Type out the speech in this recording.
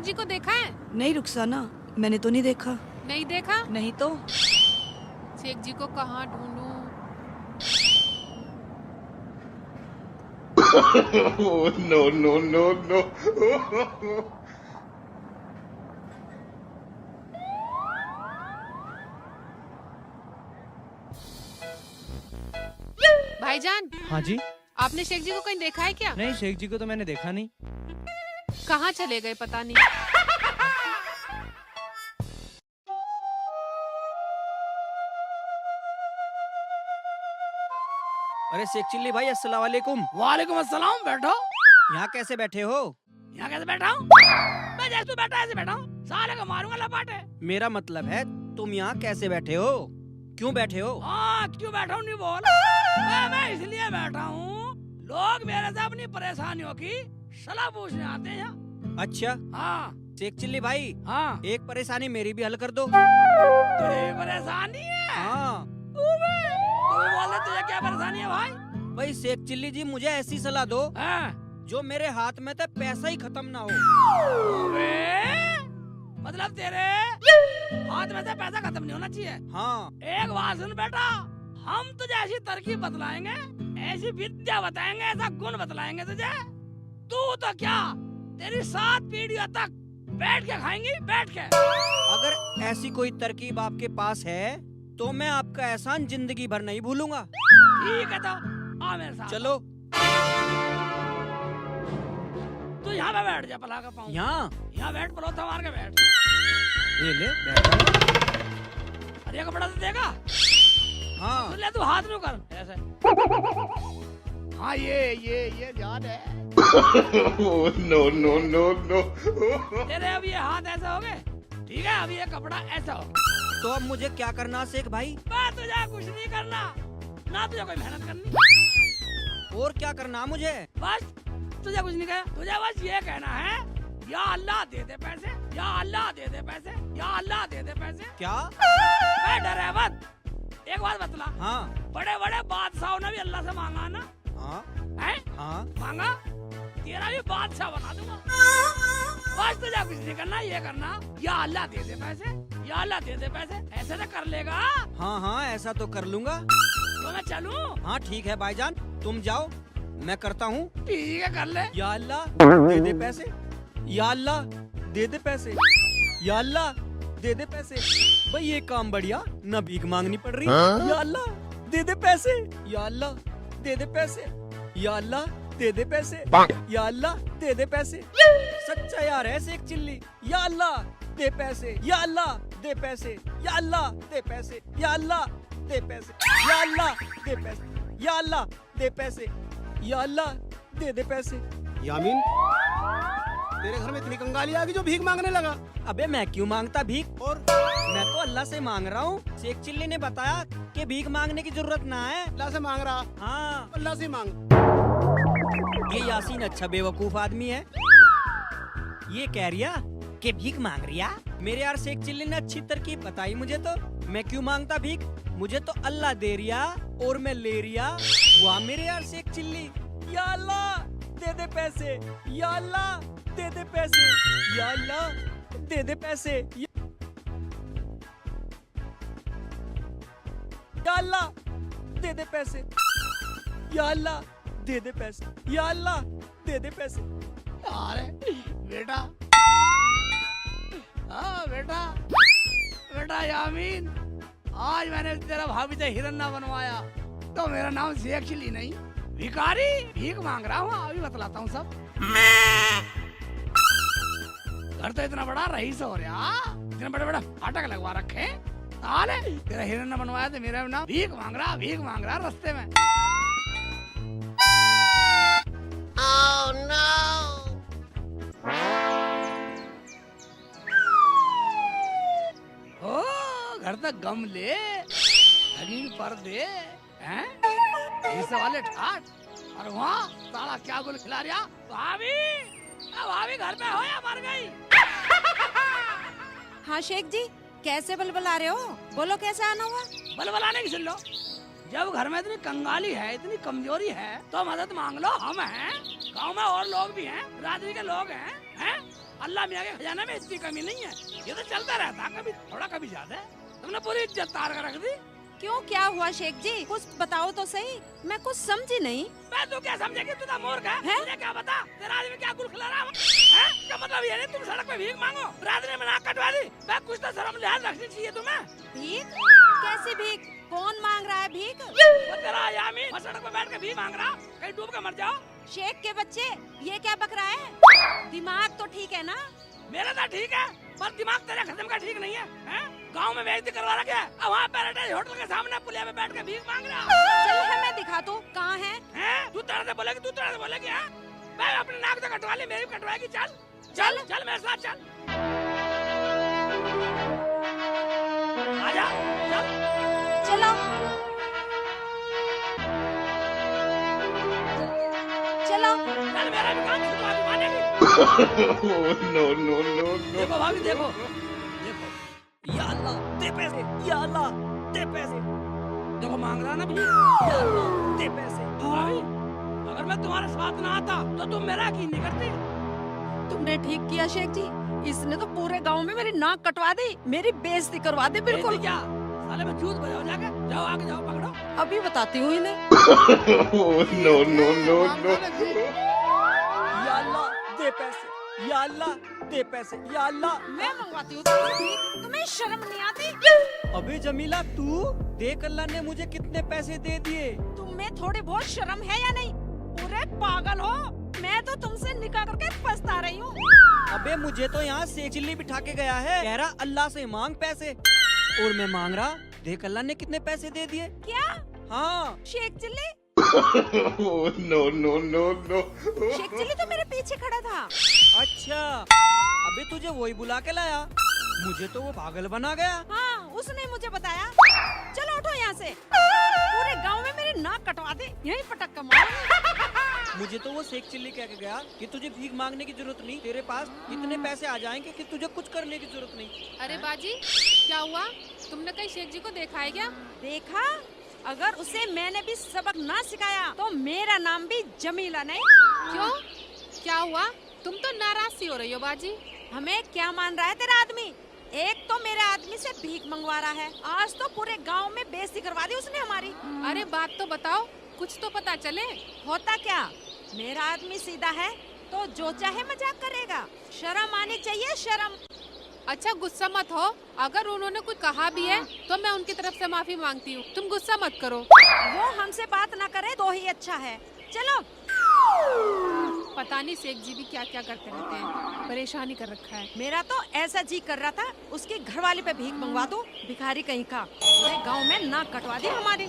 जी को देखा है? नहीं रुखसाना, मैंने तो नहीं देखा। नहीं देखा? नहीं तो। शेख जी को कहाँ ढूंढूं? No, no, no, no. भाईजान, हाँ जी। आपने शेख जी को कहीं देखा है क्या? नहीं, शेख जी को तो मैंने देखा नहीं। कहाँ चले गए पता नहीं। अरे शेख चिल्ली भाई, अस्सलाम वालेकुम। वालेकुम अस्सलाम। बैठो। यहाँ कैसे बैठे हो? यहाँ कैसे बैठा हूँ? मैं जैसे तू बैठा ऐसे बैठा हूँ। साले को मारूंगा लपाटे। मेरा मतलब है तुम यहाँ कैसे बैठे हो? क्यों बैठे हो? हाँ, क्यों बैठा हूँ नहीं बोल। मैं इसलिए बैठा हूँ, लोग मेरे से अपनी परेशानियों की सलाह पूछने आते हैं यहाँ। अच्छा, हाँ शेख चिल्ली भाई, हाँ। एक परेशानी मेरी भी हल कर दो। तुझे भी परेशानी है? हाँ तू भी बोल दे, तुझे क्या परेशानी है भाई? भाई, शेख चिल्ली जी मुझे ऐसी सलाह दो हाँ। जो मेरे हाथ में तो पैसा ही खत्म ना हो। मतलब तेरे हाथ में से पैसा खत्म नहीं होना चाहिए। हाँ। एक बात सुन बेटा, हम तुझे ऐसी तरकीब बतलाएंगे, ऐसी विद्या बताएंगे, ऐसा गुण बतलाएंगे तुझे, तू तो क्या तेरी 7 पीढ़ियों तक बैठ के खाएंगी, बैठ के। अगर ऐसी कोई तरकीब आपके पास है तो मैं आपका एहसान जिंदगी भर नहीं भूलूंगा। ठीक है, तो आ मेरे साथ। चलो। तू यहाँ पे बैठ जा, पला का पाऊँ। यहाँ बैठ, पलोथा मार के बैठ। ये ले, बैठ जाओ। अरे कपड़ा तो देगा। हाँ। तो ले, तू हाथ में कर ऐसे। हाँ, ये याद है। No, no, no, no. तेरे अब ये हाथ ऐसा हो गए, ठीक है? अब ये कपड़ा ऐसा हो। तो अब मुझे क्या करना शेख भाई? बस तुझे कुछ नहीं करना, ना तुझे कोई मेहनत करनी। और क्या करना मुझे? बस तुझे कुछ नहीं कहना, तुझे बस ये कहना है, या अल्लाह दे दे पैसे, या अल्लाह दे दे पैसे, या अल्लाह दे दे पैसे। क्या? मैं डरे मत। एक बात बतला। हाँ। बड़े बड़े बादशाहों ने भी अल्लाह से मांगा ना? हाँ। हैं? हाँ। मांगा, तेरा भी बादशाह बना दूंगा। बस तुझे कुछ नहीं करना, ये करना, या अल्लाह दे दे पैसे, या अल्लाह दे दे पैसे। ऐसे तो कर लेगा? हाँ हाँ, ऐसा तो कर लूंगा। तो मैं चलूं? हाँ ठीक है भाईजान, तुम जाओ, मैं करता हूँ। ठीक है, कर ले। या अल्लाह दे दे पैसे, या अल्लाह दे दे पैसे, या अल्लाह दे दे पैसे। भाई ये काम बढ़िया, न भीख मांगनी पड़ रही। या अल्लाह दे दे पैसे, या अल्लाह दे दे पैसे, या अल्लाह दे दे पैसे, या अल्लाह दे दे पैसे। सच्चा यार है शेख चिल्ली। या अल्लाह दे पैसे, या अल्लाह दे पैसे, या अल्लाह दे पैसे, या अल्लाह दे पैसे, या अल्लाह दे पैसे, या अल्लाह दे पैसे, या अल्लाह दे दे पैसे। यामीन, तेरे घर में इतनी कंगाली आ गई जो भीख मांगने लगा? अबे मैं क्यों मांगता भीख? और मैं तो अल्लाह से मांग रहा हूँ। शेख चिल्ली ने बताया कि भीख मांगने की जरूरत ना है। अल्लाह से मांग रहा? हाँ। अल्लाह से मांग। ये यासीन अच्छा बेवकूफ आदमी है। ये कह रिया कि भीख मांग रिया। मेरे यार शेख चिल्ली ने अच्छी तरकीब बताई मुझे, तो मैं क्यों मांगता भीख? मुझे तो अल्लाह दे रिया और मैं ले रिया। वाह मेरे यार शेख चिल्ली। या अल्लाह दे दे पैसे, या अल्लाह दे दे पैसे, या अल्लाह दे दे पैसे, या अल्लाह दे दे पैसे, या अल्लाह दे दे पैसे, या अल्लाह दे दे पैसे। अरे बेटा, हाँ बेटा, बेटा यामीन, आज मैंने तेरा भाभी से हिरन्ना बनवाया तो मेरा नाम शेख चिल्ली नहीं, भिखारी भीख मांग रहा हूँ। अभी बतलाता हूँ सब। घर तो इतना बड़ा रईस हो रहा, इतने बड़े बड़े फाटक लगवा रखे। साले तेरा हिरन्ना बनवाया तो मेरा नाम भीख मांग रहा रास्ते में। Oh no! घर तक गमले, रंगीन पर्दे, हैं? इस वाले ठाट, और वहाँ साला क्या गुल खिला रहा? भाभी, भाभी घर पे हो या मर गई? हाँ शेख जी, कैसे बलबला रहे हो? बोलो कैसे आना हुआ? बलबलाने की सुन लो। जब घर में इतनी कंगाली है, इतनी कमजोरी है, तो मदद मांग लो। हम हैं, गांव में और लोग भी हैं, बिरादरी के लोग हैं, हैं? अल्लाह मियाँ के खजाने में इतनी कमी नहीं है, ये तो चलता रहता, कभी थोड़ा कभी ज्यादा। तुमने पूरी इज्जत तार कर रख दी। क्यों, क्या हुआ शेख जी? कुछ बताओ तो सही, मैं कुछ समझी नहीं। मैं तू क्या समझेगी, तू तो मूर्ख है। तुझे क्या बता, तेरा आदमी क्या गुल खिला रहा है? क्या मतलब ये नहीं तुम सड़क पे भीख मांगो, रात में नाक कटवा दी? मैं कुछ तो शर्म लिहाज रखनी चाहिए तुम्हें। भीख? कैसी भीख? कौन मांग रहा है भीख? वो तेरा यामीन, वो सड़क पे बैठ के भीख मांग रहा, कहीं डूब के मर जाओ। शेख के बच्चे, ये क्या बक रहा है? दिमाग तो ठीक है ना? मेरा तो ठीक है, पर दिमाग तेरे खत्म का ठीक नहीं है, गांव में बेइज्जती करवा रखा है, अब वहाँ पैराडाइज होटल के सामने पुलिया पे बैठ के भीख मांग रहा। चल है, मैं दिखा दूं कहाँ है। तू तरह से बोलेगी, तू तरह से बोलेगी। मैं अपने नाक तो कटवा ली, मेरी कटवाएगी। चल चल चल मेरे साथ चल, आजा चल। चलो चलो। चल मेरा भी काम छुटवा दी मानेगी। No, no, no, no. देखो भाभी, देखो देखो, या अल्लाह दे पैसे, या अल्लाह दे पैसे, देखो मांग रहा ना भी। या अल्लाह दे पैसे। भाभी, अगर मैं तुम्हारे साथ ना आता तो तुम मेरा यकीन नहीं करती। तुमने ठीक किया शेख जी, इसने तो पूरे गांव में मेरी नाक कटवा दी, मेरी बेइज्जती करवा दी बिल्कुल। क्या साले में चूत बजाओ, जाके जाओ, आगे जाओ, पकड़ो। अभी बताती हूँ इन्हें। No, no, no, no. या अल्लाह दे पैसे, या अल्लाह दे पैसे, या अल्लाह। मैं मंगवाती हूँ तुमसे भीख, तुम्हें शर्म नहीं आती? अबे जमीला, तू देख अल्लाह ने मुझे कितने पैसे दे दिए। तुम्हें थोड़ी बहुत शर्म है या नहीं? पूरे पागल हो, मैं तो तुमसे निकाह करके पछता रही हूँ। अबे मुझे तो यहाँ शेख चिल्ली बिठा के गया है, कह रहा अल्लाह से मांग पैसे, और मैं मांग रहा, देख अल्लाह ने कितने पैसे दे दिए। क्या हाँ Sheikh Chilli? No, no, no, no. Sheikh Chilli तो मेरे पीछे खड़ा था। अच्छा, अबे तुझे वही बुला के लाया, मुझे तो वो पागल बना गया। हाँ, उसने मुझे बताया। चलो उठो यहाँ से, पूरे गांव में मेरी नाक कटवा दे, यहीं पटक कर मारो। मुझे तो वो शेख चिल्ली कह के गया कि तुझे भीख मांगने की जरूरत नहीं, तेरे पास इतने पैसे आ जाएंगे कि तुझे कुछ करने की जरूरत नहीं। अरे बाजी, क्या हुआ? तुमने कहीं शेख जी को देखा है क्या? देखा? अगर उसे मैंने भी सबक ना सिखाया तो मेरा नाम भी जमीला नहीं। क्यों, क्या हुआ? तुम तो नाराज सी हो रही हो बाजी। हमें क्या मान रहा है तेरा आदमी? एक तो मेरे आदमी से भीख मंगवा रहा है, आज तो पूरे गांव में बेइज्जती करवा दी उसने हमारी। अरे बात तो बताओ, कुछ तो पता चले। होता क्या, मेरा आदमी सीधा है तो जो चाहे मजाक करेगा, शर्म आनी चाहिए, शर्म। अच्छा गुस्सा मत हो, अगर उन्होंने कुछ कहा भी है तो मैं उनकी तरफ से माफी मांगती हूँ, तुम गुस्सा मत करो। वो हमसे बात ना करे तो ही अच्छा है। चलो। पता नहीं शेख जी भी क्या क्या करते रहते हैं, परेशानी कर रखा है। मेरा तो ऐसा जी कर रहा था उसकी घरवाली पे भीख मंगवा दो, भिखारी कहीं का, पूरे गांव में नाक कटवा दी हमारी।